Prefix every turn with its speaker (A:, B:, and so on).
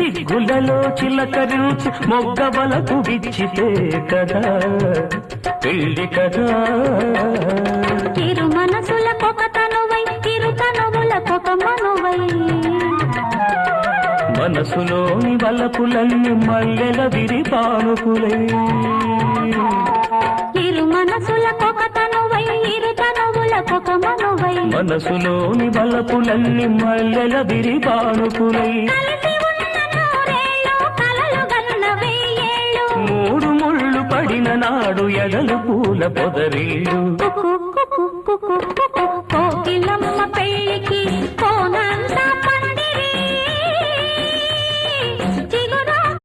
A: సిగ్గులలో చిలకరించి మొగ్గవలకు విచ్చితే కదా పెళ్లి కదా.
B: తిరు మనసులకొక తనువై తిరు తనువులకొక మనువై
A: మనసులోని వలపులన్నీ మల్లెల విరిపానుకులై.
B: ఇరు మనసులకొక తనువై ఇరు తనువులకొక మనువై
A: మనసులోని వలపులన్నీ మల్లెల విరిపానుకులై. మూడు ముళ్ళు పడిన నాడు ఎడలు పూల పొదరీలు.
B: కోకిలమ్మ పెళ్ళికి